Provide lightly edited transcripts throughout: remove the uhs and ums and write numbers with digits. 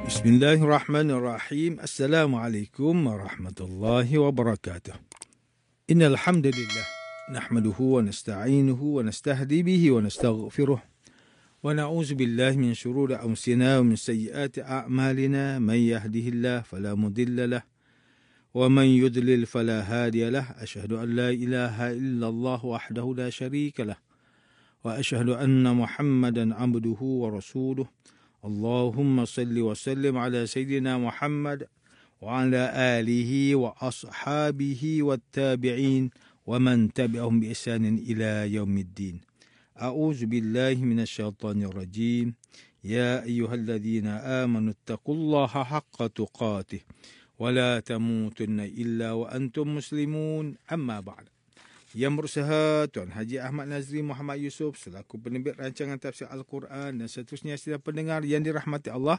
Bismillahirrahmanirrahim. Assalamualaikum warahmatullahi wabarakatuh. Innal hamdalillah nahmaduhu wa nasta'inuhu wa nastahdi bihi wa nastaghfiruh wa na'udzu billahi min shururi anfusina wa min sayyiati a'malina may yahdihillahu fala mudilla lahu wa man yudlil fala hadiya lahu. Asyhadu an la ilaha illallah wahdahu la syarika lahu wa asyhadu anna Muhammadan 'abduhu wa rasuluh. Allahumma salli wa sallim ala Sayyidina Muhammad wa ala alihi wa ashabihi wa tabi'in wa man tabi'ahum bi ihsanin ila yaumiddin. A'udzu billahi minasyaitonir rajim. Ya ayyuhalladzina amanu taqullaha haqqa tuqatih wa la tamutunna illa wa antum muslimun. Amma ba'd. Yang berusaha Tuan Haji Ahmad Nazri Muhammad Yusof selaku penerbit rancangan tafsir Al-Quran dan seterusnya sidang pendengar yang dirahmati Allah.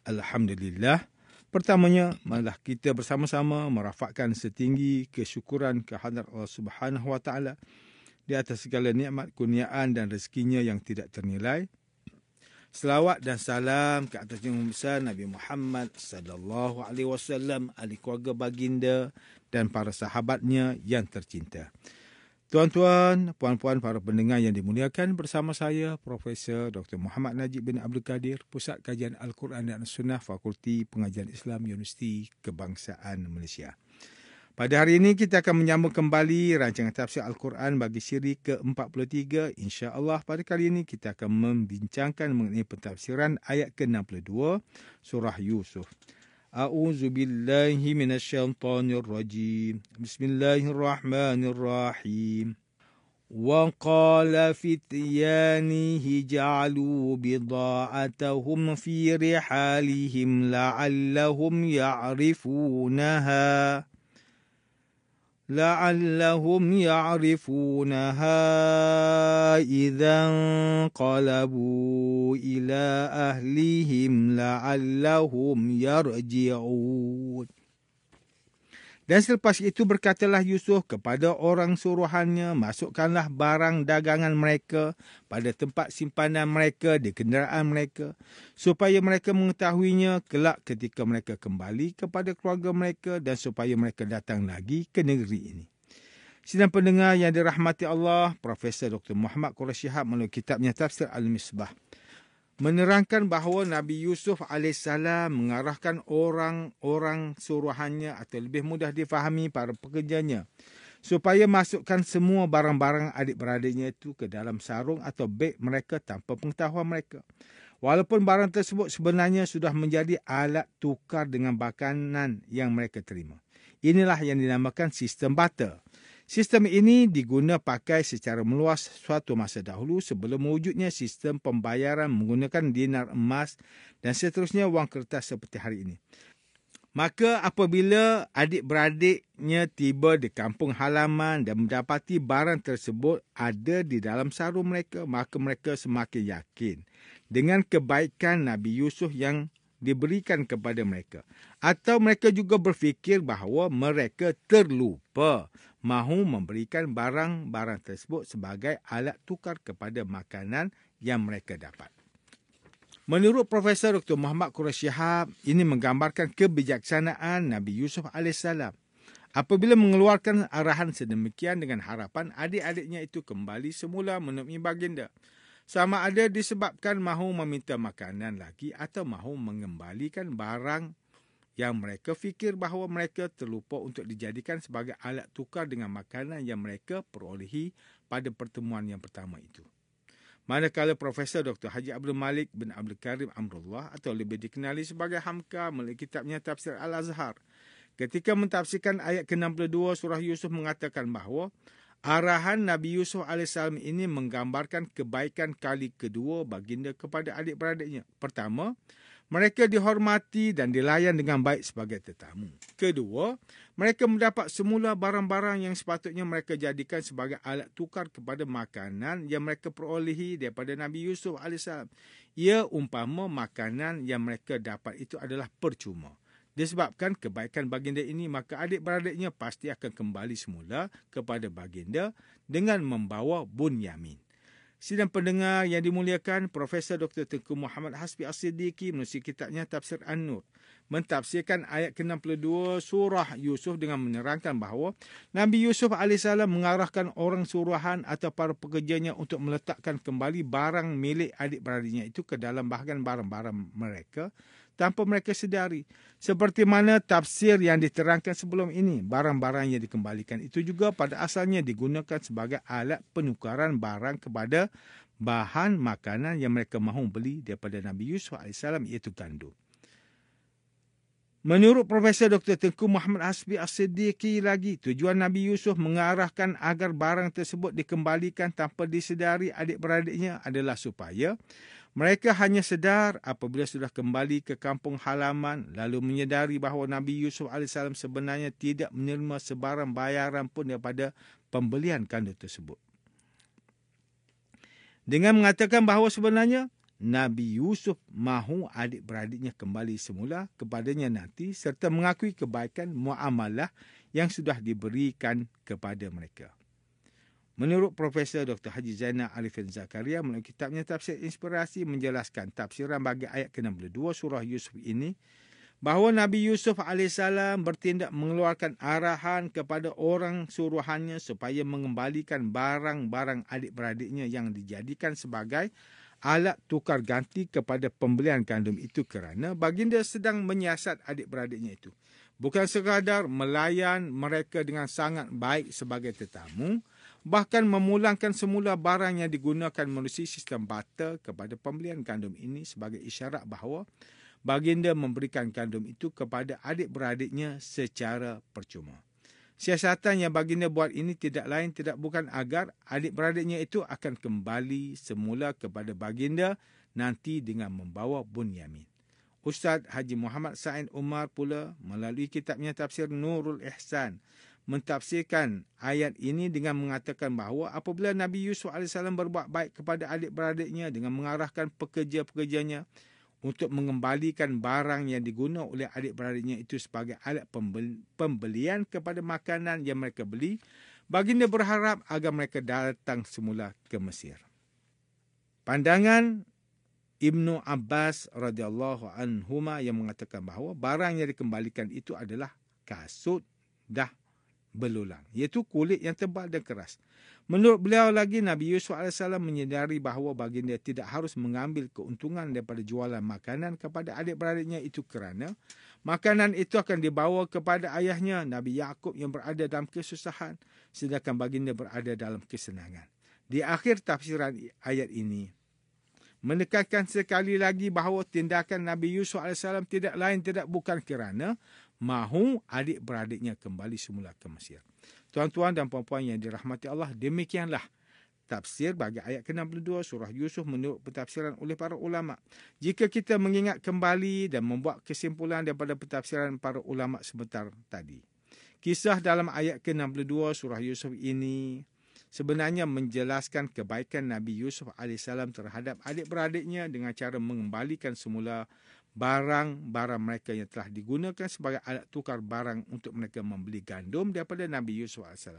Alhamdulillah. Pertamanya, marilah kita bersama-sama merafakkan setinggi kesyukuran kehadrat Allah Subhanahu Wa Taala di atas segala nikmat, kurniaan dan rezekinya yang tidak ternilai. Selawat dan salam ke atas Nabi besar Nabi Muhammad sallallahu alaihi wasallam, ahli keluarga baginda dan para sahabatnya yang tercinta. Tuan-tuan, puan-puan, para pendengar yang dimuliakan, bersama saya Profesor Dr. Muhammad Najib bin Abdul Kadir, Pusat Kajian Al-Quran dan Sunnah, Fakulti Pengajian Islam, Universiti Kebangsaan Malaysia. Pada hari ini kita akan menyambung kembali rancangan tafsir Al-Quran bagi siri ke-43. InsyaAllah pada kali ini kita akan membincangkan mengenai pentafsiran ayat ke-62 surah Yusuf. A'udzu billahi minasyaitonir rajim. Bismillahirrahmanirrahim. Wa qala fityanihi ja'alu bida'atahum fi rihalihim la'allahum ya'rifunaha idza qalabu ila ahlihim la'allahum yarji'un. Dan selepas itu berkatalah Yusuf kepada orang suruhannya, masukkanlah barang dagangan mereka pada tempat simpanan mereka di kenderaan mereka, supaya mereka mengetahuinya kelak ketika mereka kembali kepada keluarga mereka dan supaya mereka datang lagi ke negeri ini. Sidang pendengar yang dirahmati Allah, Profesor Dr. Muhammad Quraisy Shihab melalui kitabnya Tafsir Al-Misbah menerangkan bahawa Nabi Yusuf AS mengarahkan orang-orang suruhannya atau lebih mudah difahami para pekerjanya supaya masukkan semua barang-barang adik-beradiknya itu ke dalam sarung atau beg mereka tanpa pengetahuan mereka. Walaupun barang tersebut sebenarnya sudah menjadi alat tukar dengan makanan yang mereka terima. Inilah yang dinamakan sistem barter. Sistem ini diguna pakai secara meluas suatu masa dahulu sebelum wujudnya sistem pembayaran menggunakan dinar emas dan seterusnya wang kertas seperti hari ini. Maka apabila adik-beradiknya tiba di kampung halaman dan mendapati barang tersebut ada di dalam sarung mereka, maka mereka semakin yakin dengan kebaikan Nabi Yusuf yang diberikan kepada mereka. Atau mereka juga berfikir bahawa mereka terlupa mahu memberikan barang-barang tersebut sebagai alat tukar kepada makanan yang mereka dapat. Menurut Profesor Dr. Muhammad Quraisy Shihab, ini menggambarkan kebijaksanaan Nabi Yusuf AS apabila mengeluarkan arahan sedemikian dengan harapan adik-adiknya itu kembali semula menemui baginda. Sama ada disebabkan mahu meminta makanan lagi atau mahu mengembalikan barang yang mereka fikir bahawa mereka terlupa untuk dijadikan sebagai alat tukar dengan makanan yang mereka perolehi pada pertemuan yang pertama itu. Manakala Profesor Dr. Haji Abdul Malik bin Abdul Karim Amrullah atau lebih dikenali sebagai Hamka melalui kitabnya Tafsir Al-Azhar, ketika mentafsirkan ayat ke-62 surah Yusuf mengatakan bahawa arahan Nabi Yusuf AS ini menggambarkan kebaikan kali kedua baginda kepada adik-beradiknya. Pertama, mereka dihormati dan dilayan dengan baik sebagai tetamu. Kedua, mereka mendapat semula barang-barang yang sepatutnya mereka jadikan sebagai alat tukar kepada makanan yang mereka perolehi daripada Nabi Yusuf AS. Ia umpama makanan yang mereka dapat itu adalah percuma. Disebabkan kebaikan baginda ini, maka adik-beradiknya pasti akan kembali semula kepada baginda dengan membawa Bunyamin. Sidang pendengar yang dimuliakan, Profesor Dr. Tengku Muhammad Hasbi As-Siddiqui menulis kitabnya Tafsir An-Nur mentafsirkan ayat ke-62 surah Yusuf dengan menerangkan bahawa Nabi Yusuf AS mengarahkan orang suruhan atau para pekerjanya untuk meletakkan kembali barang milik adik-beradiknya itu ke dalam bahagian barang-barang mereka tanpa mereka sedari. Seperti mana tafsir yang diterangkan sebelum ini, barang-barang yang dikembalikan itu juga pada asalnya digunakan sebagai alat penukaran barang kepada bahan makanan yang mereka mahu beli daripada Nabi Yusuf AS, iaitu gandum. Menurut Profesor Dr. Tengku Muhammad Hasbi As-Siddiqui lagi, tujuan Nabi Yusuf mengarahkan agar barang tersebut dikembalikan tanpa disedari adik-beradiknya adalah supaya mereka hanya sedar apabila sudah kembali ke kampung halaman lalu menyedari bahawa Nabi Yusuf AS sebenarnya tidak menerima sebarang bayaran pun daripada pembelian gandum tersebut. Dengan mengatakan bahawa sebenarnya Nabi Yusuf mahu adik-beradiknya kembali semula kepadanya nanti serta mengakui kebaikan muamalah yang sudah diberikan kepada mereka. Menurut Profesor Dr. Haji Zainal Arifin Zakaria melalui kitabnya Tafsir Inspirasi menjelaskan tafsiran bagi ayat ke-62 surah Yusuf ini bahawa Nabi Yusuf AS bertindak mengeluarkan arahan kepada orang suruhannya supaya mengembalikan barang-barang adik-beradiknya yang dijadikan sebagai alat tukar ganti kepada pembelian gandum itu kerana baginda sedang menyiasat adik-beradiknya itu. Bukan sekadar melayan mereka dengan sangat baik sebagai tetamu, bahkan memulangkan semula barang yang digunakan melalui sistem barter kepada pembelian gandum ini sebagai isyarat bahawa baginda memberikan gandum itu kepada adik-beradiknya secara percuma. Siasatan yang baginda buat ini tidak lain tidak bukan agar adik-beradiknya itu akan kembali semula kepada baginda nanti dengan membawa Bunyamin. Ustaz Haji Muhammad Sa'id Umar pula melalui kitabnya Tafsir Nurul Ihsan mentafsirkan ayat ini dengan mengatakan bahawa apabila Nabi Yusuf AS berbuat baik kepada adik-beradiknya dengan mengarahkan pekerja-pekerjanya untuk mengembalikan barang yang digunakan oleh adik-beradiknya itu sebagai alat pembelian kepada makanan yang mereka beli, baginda berharap agar mereka datang semula ke Mesir. Pandangan Ibnu Abbas radhiyallahu anhuma yang mengatakan bahawa barang yang dikembalikan itu adalah kasut dah belulang, iaitu kulit yang tebal dan keras. Menurut beliau lagi, Nabi Yusuf AS menyedari bahawa baginda tidak harus mengambil keuntungan daripada jualan makanan kepada adik-beradiknya itu kerana makanan itu akan dibawa kepada ayahnya, Nabi Yaqub yang berada dalam kesusahan, sedangkan baginda berada dalam kesenangan. Di akhir tafsiran ayat ini, menekankan sekali lagi bahawa tindakan Nabi Yusuf AS tidak lain tidak bukan kerana mahu adik-beradiknya kembali semula ke Mesir. Tuan-tuan dan puan-puan yang dirahmati Allah, demikianlah tafsir bagi ayat ke-62 surah Yusuf menurut pentafsiran oleh para ulama. Jika kita mengingat kembali dan membuat kesimpulan daripada pentafsiran para ulama sebentar tadi, kisah dalam ayat ke-62 surah Yusuf ini sebenarnya menjelaskan kebaikan Nabi Yusuf AS terhadap adik-beradiknya dengan cara mengembalikan semula barang-barang mereka yang telah digunakan sebagai alat tukar barang untuk mereka membeli gandum daripada Nabi Yusuf AS.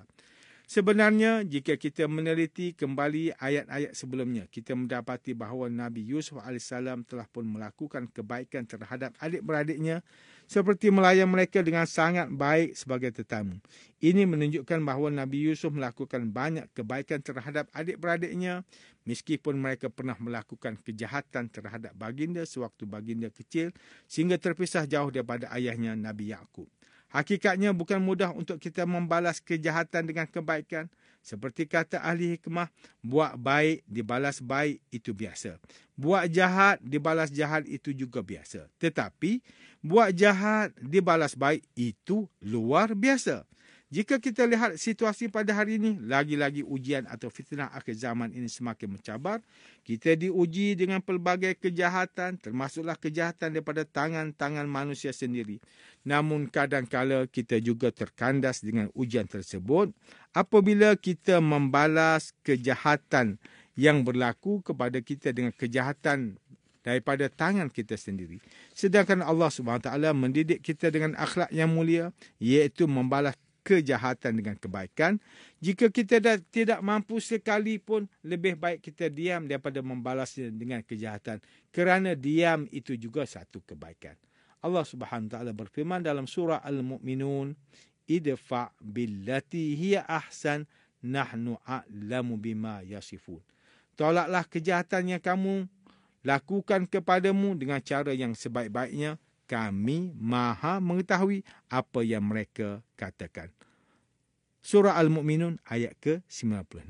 Sebenarnya, jika kita meneliti kembali ayat-ayat sebelumnya, kita mendapati bahawa Nabi Yusuf AS telah pun melakukan kebaikan terhadap adik-beradiknya seperti melayan mereka dengan sangat baik sebagai tetamu. Ini menunjukkan bahawa Nabi Yusuf melakukan banyak kebaikan terhadap adik-beradiknya meskipun mereka pernah melakukan kejahatan terhadap baginda sewaktu baginda kecil sehingga terpisah jauh daripada ayahnya Nabi Yaqub. Hakikatnya bukan mudah untuk kita membalas kejahatan dengan kebaikan. Seperti kata ahli hikmah, buat baik dibalas baik itu biasa. Buat jahat dibalas jahat itu juga biasa. Tetapi buat jahat dibalas baik itu luar biasa. Jika kita lihat situasi pada hari ini, lagi-lagi ujian atau fitnah akhir zaman ini semakin mencabar. Kita diuji dengan pelbagai kejahatan, termasuklah kejahatan daripada tangan-tangan manusia sendiri. Namun kadang-kala kita juga terkandas dengan ujian tersebut apabila kita membalas kejahatan yang berlaku kepada kita dengan kejahatan daripada tangan kita sendiri. Sedangkan Allah SWT mendidik kita dengan akhlak yang mulia, iaitu membalas kejahatan dengan kebaikan. Jika kita tidak mampu sekalipun, lebih baik kita diam daripada membalasnya dengan kejahatan. Kerana diam itu juga satu kebaikan. Allah Subhanahu Wa Taala berfirman dalam surah Al-Mu'minun, idfa' billati hiya ahsan nahnu a'lamu bima yasifun. Tolaklah kejahatan yang kamu lakukan kepadamu dengan cara yang sebaik-baiknya. Kami maha mengetahui apa yang mereka katakan. Surah Al-Mu'minun ayat ke-96.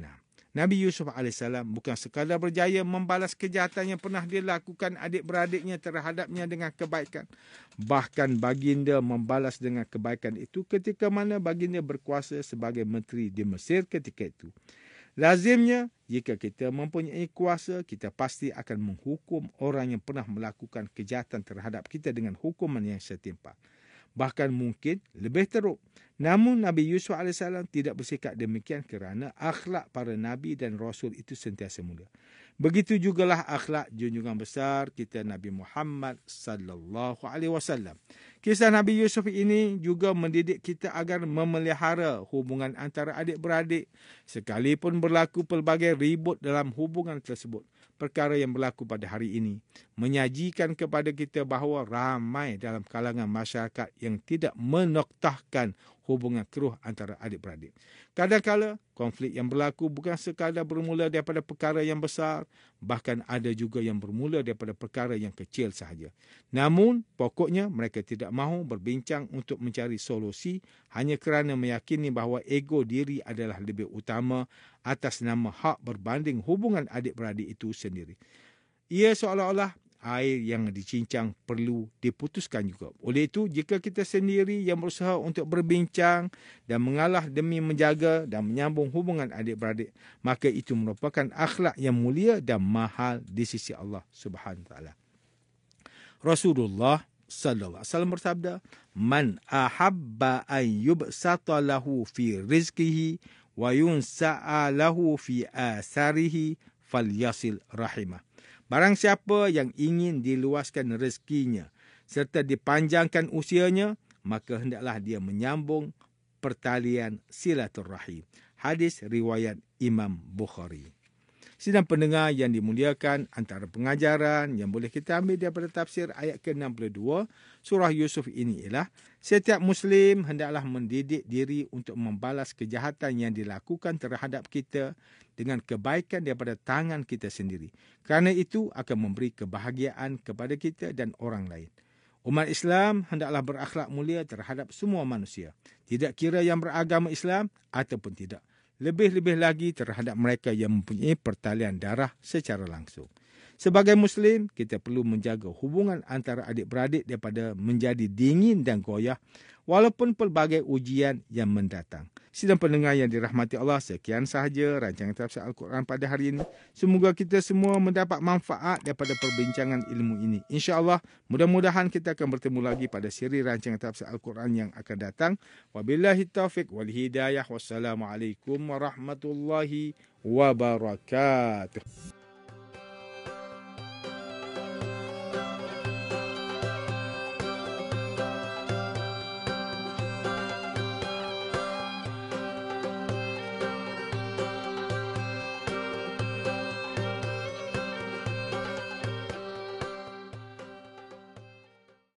Nabi Yusuf AS bukan sekadar berjaya membalas kejahatan yang pernah dilakukan adik-beradiknya terhadapnya dengan kebaikan. Bahkan baginda membalas dengan kebaikan itu ketika mana baginda berkuasa sebagai menteri di Mesir ketika itu. Lazimnya, jika kita mempunyai kuasa, kita pasti akan menghukum orang yang pernah melakukan kejahatan terhadap kita dengan hukuman yang setimpal. Bahkan mungkin lebih teruk. Namun Nabi Yusuf AS tidak bersikap demikian kerana akhlak para Nabi dan Rasul itu sentiasa mulia. Begitu jugalah akhlak junjungan besar kita Nabi Muhammad sallallahu alaihi wasallam. Kisah Nabi Yusuf ini juga mendidik kita agar memelihara hubungan antara adik-beradik sekalipun berlaku pelbagai ribut dalam hubungan tersebut. Perkara yang berlaku pada hari ini menyajikan kepada kita bahawa ramai dalam kalangan masyarakat yang tidak menoktahkan hubungan keruh antara adik-beradik. Kadang-kala konflik yang berlaku bukan sekadar bermula daripada perkara yang besar, bahkan ada juga yang bermula daripada perkara yang kecil sahaja. Namun pokoknya mereka tidak mahu berbincang untuk mencari solusi hanya kerana meyakini bahawa ego diri adalah lebih utama atas nama hak berbanding hubungan adik-beradik itu sendiri. Ia seolah-olah air yang dicincang perlu diputuskan juga. Oleh itu, jika kita sendiri yang berusaha untuk berbincang dan mengalah demi menjaga dan menyambung hubungan adik-beradik, maka itu merupakan akhlak yang mulia dan mahal di sisi Allah Subhanahu Wa Taala. Rasulullah sallallahu alaihi wasallam bersabda, "Man ahabba an yubsata lahu fi rizqihi wa yunsa'a lahu fi asarihi falyasil rahimah." Barang siapa yang ingin diluaskan rezekinya serta dipanjangkan usianya, maka hendaklah dia menyambung pertalian silaturrahim. Hadis riwayat Imam Bukhari. Sidang pendengar yang dimuliakan, antara pengajaran yang boleh kita ambil daripada tafsir ayat ke-62 surah Yusuf ini ialah setiap Muslim hendaklah mendidik diri untuk membalas kejahatan yang dilakukan terhadap kita dengan kebaikan daripada tangan kita sendiri. Kerana itu akan memberi kebahagiaan kepada kita dan orang lain. Umat Islam hendaklah berakhlak mulia terhadap semua manusia, tidak kira yang beragama Islam ataupun tidak. Lebih-lebih lagi terhadap mereka yang mempunyai pertalian darah secara langsung. Sebagai Muslim, kita perlu menjaga hubungan antara adik-beradik daripada menjadi dingin dan goyah walaupun pelbagai ujian yang mendatang. Sidang pendengar yang dirahmati Allah, sekian sahaja rancangan tafsir Al-Quran pada hari ini. Semoga kita semua mendapat manfaat daripada perbincangan ilmu ini. InsyaAllah, mudah-mudahan kita akan bertemu lagi pada siri rancangan tafsir Al-Quran yang akan datang. Wabillahi taufiq wal hidayah. Wassalamualaikum warahmatullahi wabarakatuh.